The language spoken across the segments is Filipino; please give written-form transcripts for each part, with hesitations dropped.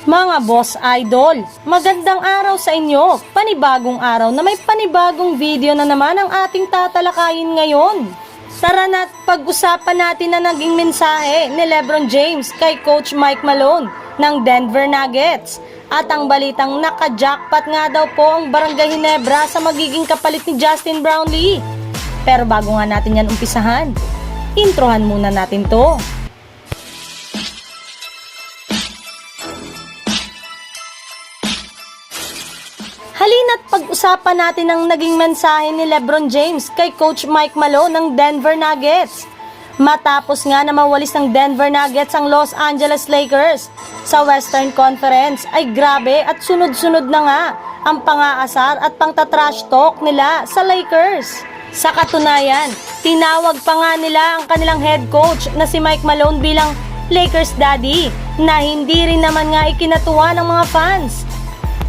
Mga boss idol, magandang araw sa inyo. Panibagong araw na may panibagong video na naman ang ating tatalakayin ngayon. Tara na't pag-usapan natin na naging mensahe ni LeBron James kay Coach Mike Malone ng Denver Nuggets. At ang balitang naka-jackpot nga daw po ang Barangay Ginebra sa magiging kapalit ni Justin Brownlee. Pero bago nga natin yan umpisahan, introhan muna natin to. Halina't pag-usapan natin ang naging mensahe ni LeBron James kay Coach Mike Malone ng Denver Nuggets. Matapos nga na mawalis ng Denver Nuggets ang Los Angeles Lakers sa Western Conference, ay grabe at sunod-sunod na nga ang pang-aasar at pang-trash talk nila sa Lakers. Sa katunayan, tinawag pa nga nila ang kanilang head coach na si Mike Malone bilang Lakers Daddy na hindi rin naman nga ikinatuwa ng mga fans.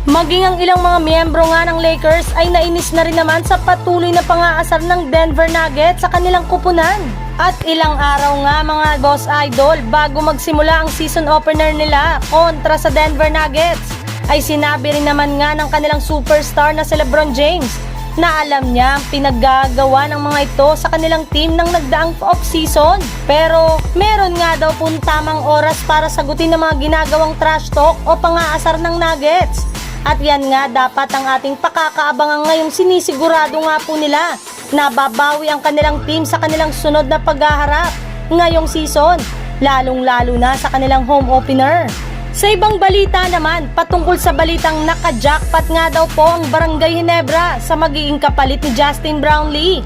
Maging ang ilang mga miyembro nga ng Lakers ay nainis na rin naman sa patuloy na pang-aasar ng Denver Nuggets sa kanilang kupunan. At ilang araw nga mga boss idol bago magsimula ang season opener nila kontra sa Denver Nuggets, ay sinabi rin naman nga ng kanilang superstar na si LeBron James na alam niya ang pinaggagawa ng mga ito sa kanilang team ng nagdaang off-season. Pero meron nga daw pong tamang oras para sagutin ang mga ginagawang trash talk o pang-aasar ng Nuggets. At yan nga dapat ang ating pakakaabangan ngayong sinisigurado nga po nila na babawi ang kanilang team sa kanilang sunod na paghaharap ngayong season, lalong-lalo na sa kanilang home opener. Sa ibang balita naman, patungkol sa balitang naka-jackpot nga daw po ang Barangay Ginebra sa magiging kapalit ni Justin Brownlee.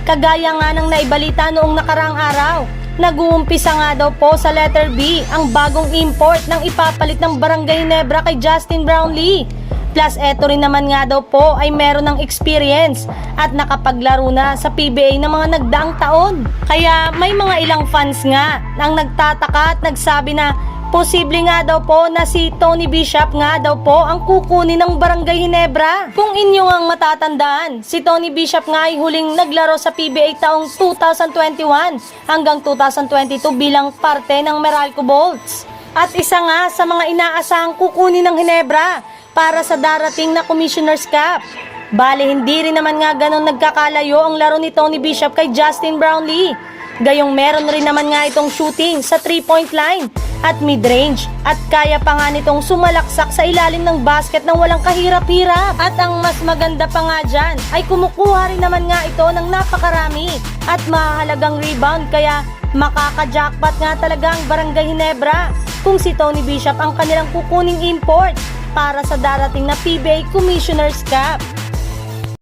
Kagaya nga ng naibalita noong nakaraang araw, nag-uumpisa nga daw po sa letter B ang bagong import ng ipapalit ng Barangay Ginebra kay Justin Brownlee. Plus eto rin naman nga daw po ay meron ng experience at nakapaglaro na sa PBA ng mga nagdaang taon. Kaya may mga ilang fans nga ang nagtataka at nagsabi na posible nga daw po na si Tony Bishop nga daw po ang kukunin ng Barangay Ginebra. Kung inyo ang matatandaan, si Tony Bishop nga ay huling naglaro sa PBA taong 2021 hanggang 2022 bilang parte ng Meralco Bolts. At isa nga sa mga inaasahang kukunin ng Ginebra para sa darating na Commissioner's Cup. Bale, hindi rin naman nga ganun nagkakalayo ang laro ni Tony Bishop kay Justin Brownlee. Gayong meron rin naman nga itong shooting sa 3-point line at mid-range at kaya pa nga nitong sumalaksak sa ilalim ng basket ng walang kahirap-hirap. At ang mas maganda pa nga dyan ay kumukuha rin naman nga ito ng napakarami at mahalagang rebound, kaya makaka-jackpot nga talaga ang Barangay Ginebra kung si Tony Bishop ang kanilang kukuning import para sa darating na PBA Commissioner's Cup.